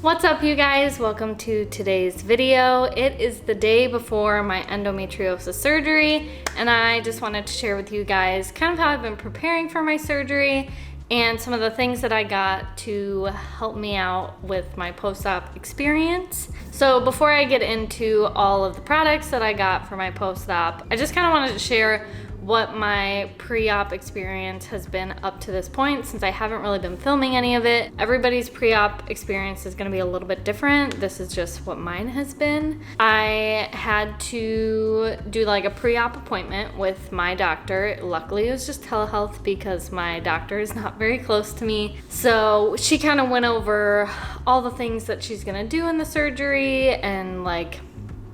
What's up, you guys? Welcome to today's video. It is the day before my endometriosis surgery, and I just wanted to share with you guys kind of how I've been preparing for my surgery and some of the things that I got to help me out with my post-op experience. So before I get into all of the products that I got for my post-op, I just kind of wanted to share what my pre-op experience has been up to this point, since I haven't really been filming any of it. Everybody's pre-op experience is going to be a little bit different. This is just what mine has been. I had to do like a pre-op appointment with my doctor. Luckily, it was just telehealth because my doctor is not very close to me. So she kind of went over all the things that she's going to do in the surgery, and like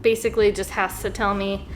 basically just has to tell me,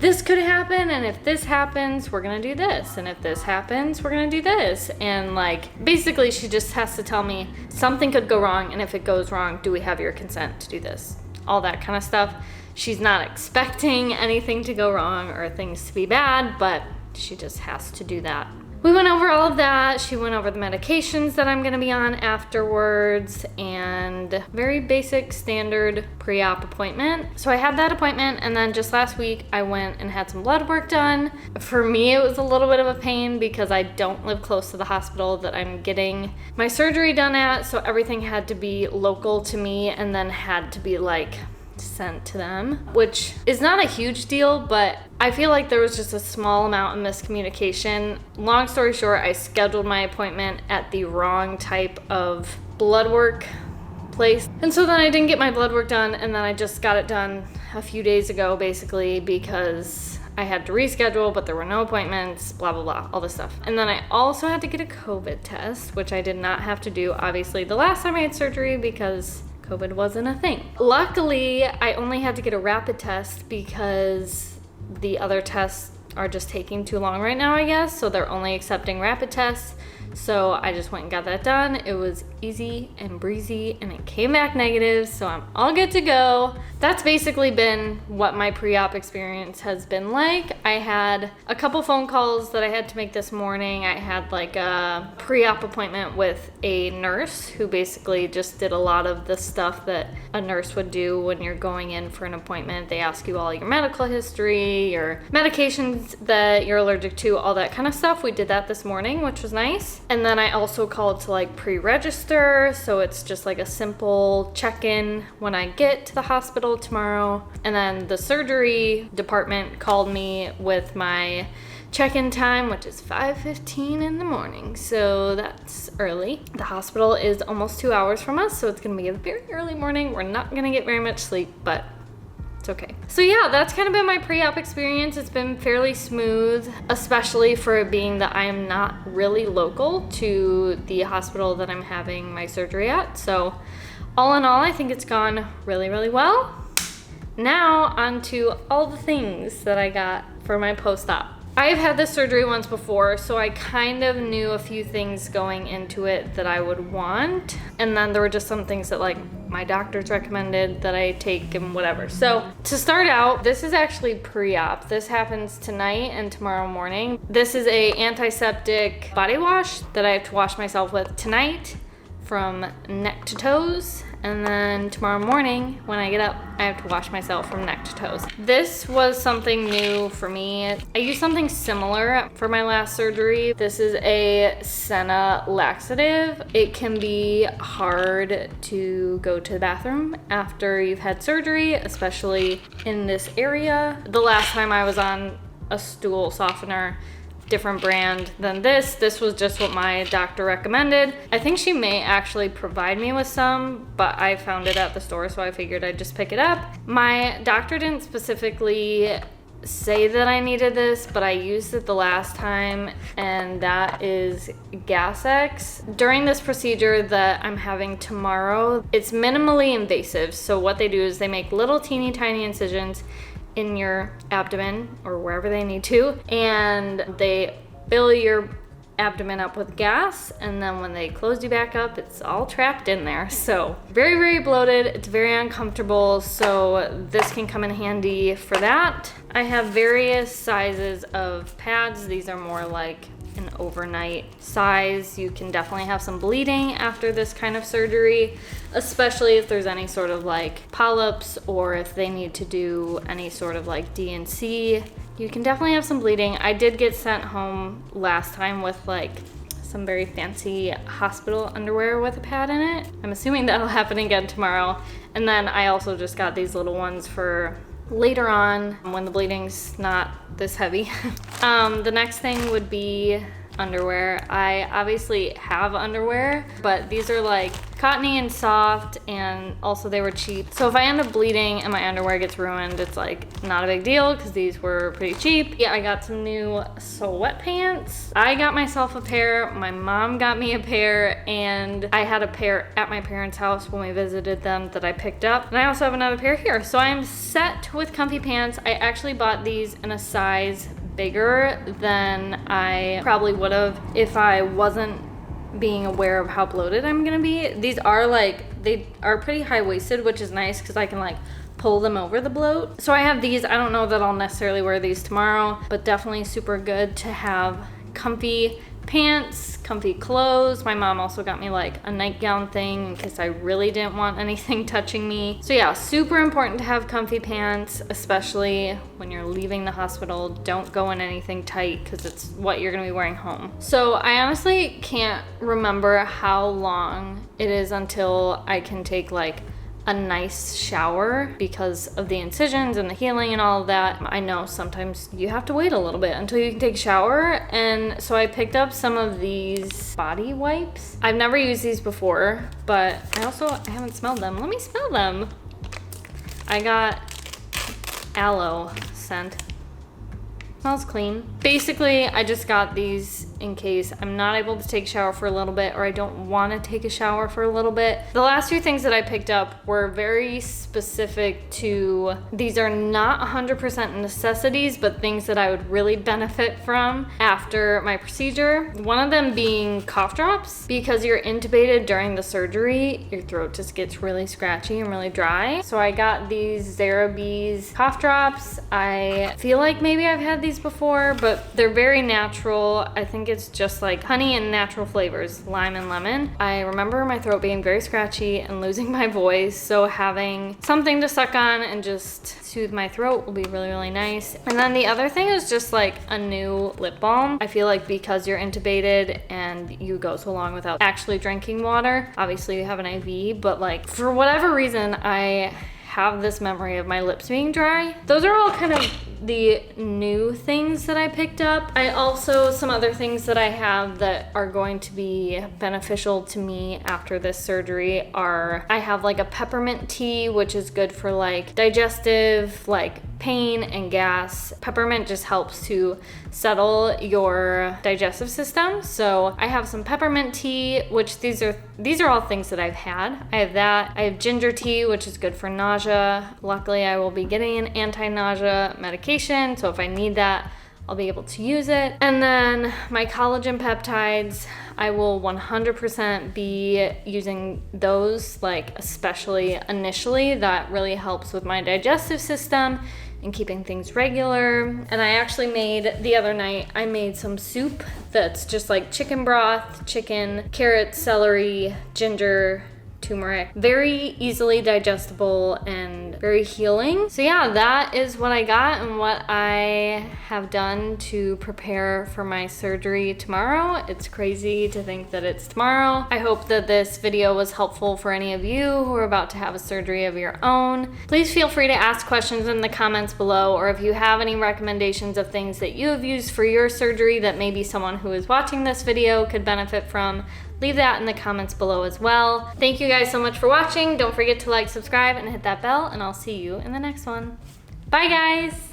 this could happen, and if this happens, we're gonna do this, and if this happens, we're gonna do this. And like basically she just has to tell me something could go wrong, and if it goes wrong, do we have your consent to do this? All that kind of stuff. She's not expecting anything to go wrong or things to be bad, but she just has to do that. We went over all of that. She went over the medications that I'm gonna be on afterwards, and very basic standard pre-op appointment. So I had that appointment, and then just last week I went and had some blood work done. For me, it was a little bit of a pain because I don't live close to the hospital that I'm getting my surgery done at, so everything had to be local to me and then had to be like sent to them, which is not a huge deal, but I feel like there was just a small amount of miscommunication. Long story short, I scheduled my appointment at the wrong type of blood work place, and so then I didn't get my blood work done, and then I just got it done a few days ago basically because I had to reschedule, but there were no appointments, blah blah blah, all this stuff. And then I also had to get a COVID test, which I did not have to do obviously the last time I had surgery because COVID wasn't a thing. Luckily, I only had to get a rapid test because the other tests are just taking too long right now, I guess. So they're only accepting rapid tests. So I just went and got that done. It was easy and breezy, and it came back negative, so I'm all good to go. That's basically been what my pre-op experience has been like. I had a couple phone calls that I had to make this morning. I had like a pre-op appointment with a nurse who basically just did a lot of the stuff that a nurse would do when you're going in for an appointment. They ask you all your medical history, your medications that you're allergic to, all that kind of stuff. We did that this morning, which was nice. And then I also called to like pre-register, so it's just like a simple check-in when I get to the hospital tomorrow. And then the surgery department called me with my check-in time, which is 5:15 in the morning, so that's early. The hospital is almost 2 hours from us, so it's gonna be a very early morning. We're not gonna get very much sleep, but it's okay. So yeah, that's kind of been my pre-op experience. It's been fairly smooth, especially for it being that I am not really local to the hospital that I'm having my surgery at. So all in all, I think it's gone really, really well. Now on to all the things that I got for my post-op. I've had this surgery once before, so I kind of knew a few things going into it that I would want. And then there were just some things that like my doctors recommended that I take and whatever. So to start out, this is actually pre-op. This happens tonight and tomorrow morning. This is a antiseptic body wash that I have to wash myself with tonight from neck to toes. And then tomorrow morning, when I get up, I have to wash myself from neck to toes. This was something new for me. I used something similar for my last surgery. This is a Senna laxative. It can be hard to go to the bathroom after you've had surgery, especially in this area. The last time I was on a stool softener, different brand than this. This was just what my doctor recommended. I think she may actually provide me with some, but I found it at the store, so I figured I'd just pick it up. My doctor didn't specifically say that I needed this, but I used it the last time, and that is Gas-X. During this procedure that I'm having tomorrow, it's minimally invasive. So what they do is they make little teeny tiny incisions in your abdomen or wherever they need to, and they fill your abdomen up with gas, and then when they close you back up, it's all trapped in there. So very, very bloated. It's very uncomfortable, so this can come in handy for that. I have various sizes of pads. These are more like an overnight size. You can definitely have some bleeding after this kind of surgery, especially if there's any sort of like polyps or if they need to do any sort of like D&C. You can definitely have some bleeding. I did get sent home last time with like some very fancy hospital underwear with a pad in it. I'm assuming that'll happen again tomorrow. And then I also just got these little ones for later on when the bleeding's not this heavy. The next thing would be underwear. I obviously have underwear, but these are like cottony and soft, and also they were cheap. So if I end up bleeding and my underwear gets ruined, it's like not a big deal because these were pretty cheap. Yeah, I got some new sweatpants. I got myself a pair, my mom got me a pair, and I had a pair at my parents' house when we visited them that I picked up. And I also have another pair here. So I'm set with comfy pants. I actually bought these in a size bigger than I probably would have if I wasn't being aware of how bloated I'm gonna be. These are like, they are pretty high-waisted, which is nice because I can like pull them over the bloat. So I have these. I don't know that I'll necessarily wear these tomorrow, but definitely super good to have comfy pants, comfy clothes. My mom also got me like a nightgown thing in case I really didn't want anything touching me. So yeah, super important to have comfy pants, especially when you're leaving the hospital. Don't go in anything tight because it's what you're gonna be wearing home. So I honestly can't remember how long it is until I can take like a nice shower because of the incisions and the healing and all of that. I know sometimes you have to wait a little bit until you can take a shower, and so I picked up some of these body wipes. I've never used these before, but I haven't smelled them. Let me smell them. I got aloe scent. Smells clean. Basically, I just got these in case I'm not able to take a shower for a little bit or I don't want to take a shower for a little bit. The last two things that I picked up were very specific to, these are not 100% necessities, but things that I would really benefit from after my procedure. One of them being cough drops. Because you're intubated during the surgery, your throat just gets really scratchy and really dry. So I got these Zerabees cough drops. I feel like maybe I've had these before, but they're very natural. I think it's just like honey and natural flavors, lime and lemon. I remember my throat being very scratchy and losing my voice, so having something to suck on and just soothe my throat will be really, really nice. And then the other thing is just like a new lip balm. I feel like because you're intubated and you go so long without actually drinking water, obviously you have an IV, but like for whatever reason, I have this memory of my lips being dry. Those are all kind of the new things that I picked up. I also, some other things that I have that are going to be beneficial to me after this surgery are, I have like a peppermint tea, which is good for like digestive, like pain and gas. Peppermint just helps to settle your digestive system. So I have some peppermint tea, which these are all things that I've had. I have that. I have ginger tea, which is good for nausea. Luckily, I will be getting an anti-nausea medication, so if I need that, I'll be able to use it. And then my collagen peptides, I will 100% be using those, like especially initially. That really helps with my digestive system and keeping things regular. And I actually made, the other night, I made some soup that's just like chicken broth, chicken, carrot, celery, ginger, turmeric. Very easily digestible and very healing. So yeah, that is what I got and what I have done to prepare for my surgery tomorrow. It's crazy to think that it's tomorrow. I hope that this video was helpful for any of you who are about to have a surgery of your own. Please feel free to ask questions in the comments below, or if you have any recommendations of things that you have used for your surgery that maybe someone who is watching this video could benefit from, leave that in the comments below as well. Thank you guys so much for watching. Don't forget to like, subscribe, and hit that bell, and I'll see you in the next one. Bye guys!